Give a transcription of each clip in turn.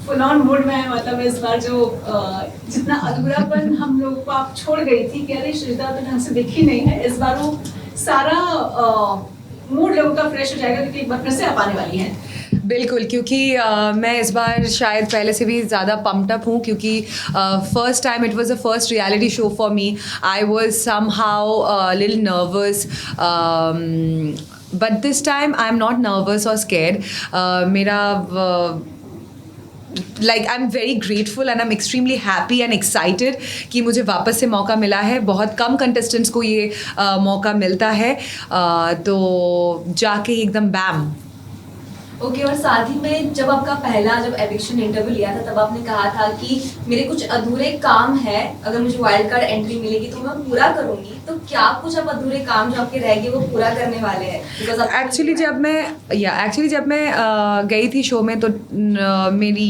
Full on mood में है, मतलब इस बार जो जितना अधूरापन हम लोग को आप छोड़ गई थी कि अरे श्रीता तो ढंग से दिखी नहीं है, इस बार वो सारा मूड लोगों का फ्रेश हो जाएगा क्योंकि एक बार फिर से आप आने वाली हैं। बिल्कुल, क्योंकि मैं इस बार शायद पहले से भी ज़्यादा पम्प्ड अप हूँ, क्योंकि first time it was the first reality show for me. I was somehow little nervous, but this time I am not nervous और स्कैर्ड. मेरा I am very grateful and I am extremely happy and excited कि मुझे वापस से मौका मिला है. बहुत कम कंटेस्टेंट्स को ये मौका मिलता है, तो जाके एकदम बैम. ओके और साथ ही में जब एविक्शन इंटरव्यू लिया था तब आपने कहा था कि मेरे कुछ अधूरे काम है, अगर मुझे वाइल्ड कार्ड एंट्री मिलेगी तो मैं पूरा करूंगी. तो क्या कुछ अब अधूरे काम जो आपके रह गए वो पूरा करने वाले हैं? एक्चुअली जब मैं गई थी शो में तो मेरी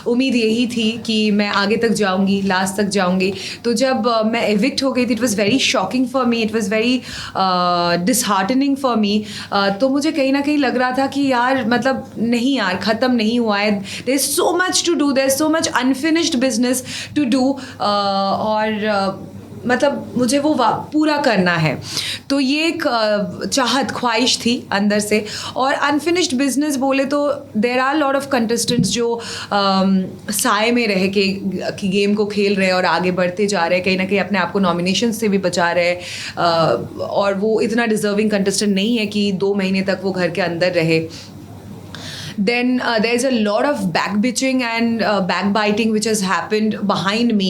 उम्मीद यही थी कि मैं आगे तक जाऊंगी, लास्ट तक जाऊंगी. तो जब मैं एविक्ट हो गई थी, it was very shocking for me, it was very disheartening for me. तो मुझे कहीं ना कहीं लग रहा था कि यार मतलब नहीं यार, ख़त्म नहीं हुआ है. There is so much to do, there is so much unfinished business to do, और मतलब मुझे वो पूरा करना है. तो ये एक चाहत, ख्वाहिश थी अंदर से. और अनफिनिश्ड बिजनेस बोले तो there are lot of contestants जो साए में रह के कि गेम को खेल रहे हैं और आगे बढ़ते जा रहे हैं, कहीं ना कहीं अपने आप को नॉमिनेशन से भी बचा रहे हैं, और वो इतना डिजर्विंग कंटेस्टेंट नहीं है कि 2 महीने तक वो घर के अंदर रहे. Then there is a lot of backbitching and backbiting which has happened behind me,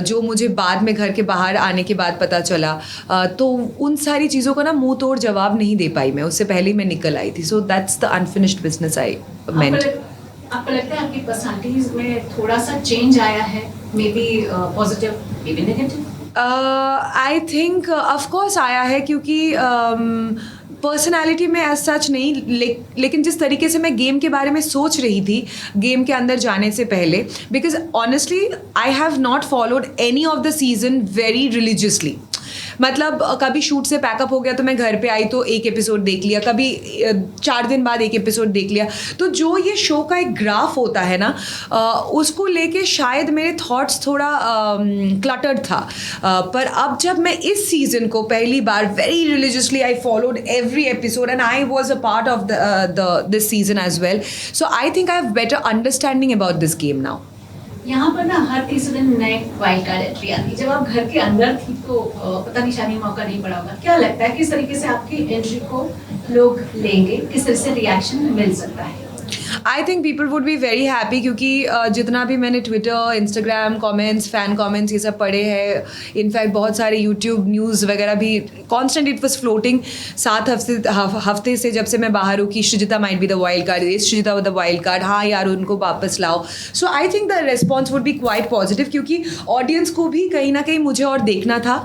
जो मुझे बाद में घर के बाहर आने के बाद पता चला. तो उन सारी चीज़ों का ना मुंह तोड़ जवाब नहीं दे पाई मैं, उससे पहले ही मैं निकल आई थी. So that's the unfinished business I meant. आपको लगता है आपकी पर्सनालिटीज में थोड़ा सा चेंज आया है, may be positive may be negative? I think of course आया है, क्योंकि पर्सनालिटी में एज सच नहीं, लेकिन जिस तरीके से मैं गेम के बारे में सोच रही थी गेम के अंदर जाने से पहले, because honestly I have not followed any of the season very religiously. मतलब कभी शूट से पैकअप हो गया तो मैं घर पे आई तो एक एपिसोड देख लिया, कभी 4 दिन बाद एक एपिसोड देख लिया. तो जो ये शो का एक ग्राफ होता है ना, उसको लेके शायद मेरे थॉट्स थोड़ा क्लटर्ड था. पर अब जब मैं इस सीज़न को पहली बार very religiously I followed every episode and I was a part of this season as well. So I think I have better understanding about this game now. यहाँ पर ना हर तीसरे दिन नए वाइल्ड कार्ड एंट्री आती. जब आप घर के अंदर थी तो पता नहीं शायद मौका नहीं पड़ा होगा. क्या लगता है किस तरीके से आपकी एंट्री को लोग लेंगे, किस तरह से रिएक्शन मिल सकता है? I think people would be very happy, क्योंकि जितना भी मैंने Twitter, Instagram comments, fan comments ये सब पढ़े हैं, इनफैक्ट बहुत सारे यूट्यूब न्यूज़ वगैरह भी कॉन्स्टेंट इट वॉज फ्लोटिंग 7 हफ्ते से जब से मैं बाहर हूँ कि Srijita might be the wild card, is Srijita the wild card, हाँ यार उनको वापस लाओ. So I think the response would be quite positive, क्योंकि ऑडियंस को भी कहीं ना कहीं मुझे और देखना था,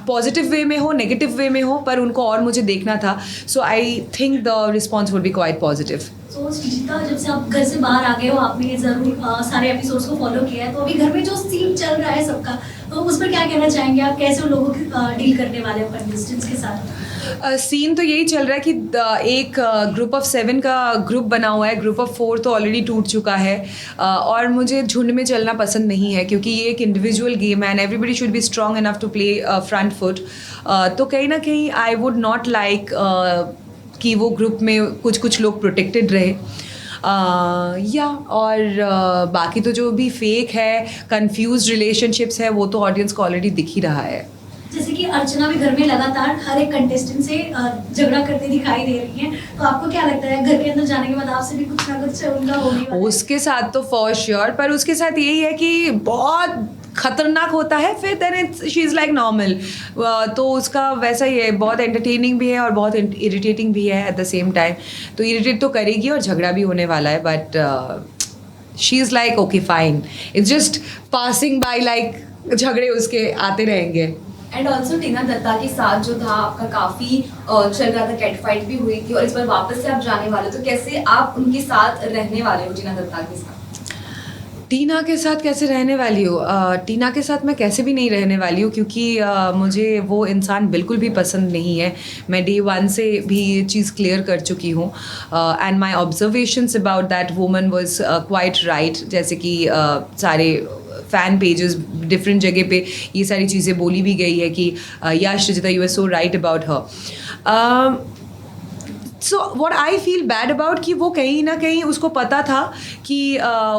पॉजिटिव वे में हो नेगेटिव वे में हो, पर उनको और मुझे देखना था. So I think the response would be quite positive. तो श्रीजिता, जब से आप घर से बाहर आ गए हो, आपने ज़रूर सारे एपिसोड्स को फॉलो किया है, तो अभी घर में जो सीन चल रहा है सबका, तो उस पर क्या कहना चाहेंगे आप? कैसे उन लोगों की डील करने वाले हो कंटेस्टेंट्स के साथ? सीन तो यही चल रहा है कि एक ग्रुप ऑफ 7 का ग्रुप बना हुआ है, ग्रुप ऑफ 4 तो ऑलरेडी टूट चुका है, और मुझे झुंड में चलना पसंद नहीं है, क्योंकि ये एक इंडिविजुअल गेम है and everybody should be strong enough to play front foot. तो कहीं ना कहीं आई वुड नॉट लाइक कि वो ग्रुप में कुछ लोग प्रोटेक्टेड रहे. और बाकी तो जो भी फेक है, कंफ्यूज रिलेशनशिप्स है, वो तो ऑडियंस को ऑलरेडी दिख ही रहा है. जैसे कि अर्चना भी घर में लगातार हर एक कंटेस्टेंट से झगड़ा करते दिखाई दे रही हैं, तो आपको क्या लगता है घर के अंदर जाने के बाद आपसे भी कुछ ना कुछ उनका होगा? उसके साथ तो फॉर श्योर, पर उसके साथ यही है कि बहुत खतरनाक होता है, फिर then she is like normal. तो उसका वैसा ही है, बहुत एंटरटेनिंग भी है और बहुत इरिटेटिंग भी है एट द सेम टाइम. तो इरिटेट तो करेगी और झगड़ा भी होने वाला है, but she is like okay fine, it's just passing by, like झगड़े उसके आते रहेंगे. एंड ऑल्सो टीना दत्ता के साथ जो था आपका काफ़ी चल रहा था, कैट फाइट भी हुई थी, और इस बार वापस से आप जाने वाले, तो कैसे आप उनके साथ रहने वाले हो टीना दत्ता के साथ? टीना के साथ कैसे रहने वाली हूँ? टीना के साथ मैं कैसे भी नहीं रहने वाली हूँ, क्योंकि मुझे वो इंसान बिल्कुल भी पसंद नहीं है. मैं डे 1 से भी ये चीज़ क्लियर कर चुकी हूँ. And my observations about that woman was quite right. जैसे कि सारे फ़ैन पेजेस डिफरेंट जगह पे ये सारी चीज़ें बोली भी गई है कि yes Rajita you are so right about her. So what I feel bad about कि वो कहीं ना कहीं उसको पता था कि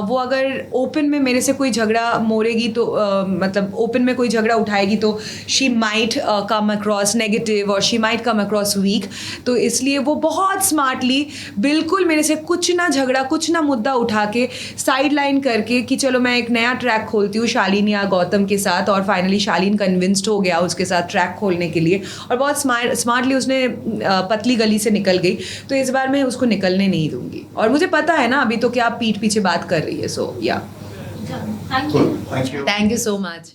वो अगर ओपन में मेरे से कोई झगड़ा मोड़ेगी तो मतलब ओपन में कोई झगड़ा उठाएगी तो she might come across negative और she might come across weak. तो इसलिए वो बहुत स्मार्टली बिल्कुल मेरे से कुछ ना झगड़ा कुछ ना मुद्दा उठा के साइड लाइन करके कि चलो मैं एक नया ट्रैक खोलती हूँ शालीन या गौतम के साथ. और फाइनली शालीन कन्विंस्ड हो गया उसके साथ ट्रैक खोलने के लिए और बहुत स्मार्टली उसने पतली गली से निकल गई. तो इस बार मैं उसको निकलने नहीं दूंगी. और मुझे पता है ना अभी तो क्या पीठ पीछे बात कर रही है. सो या thank you. Thank you. Thank you so much.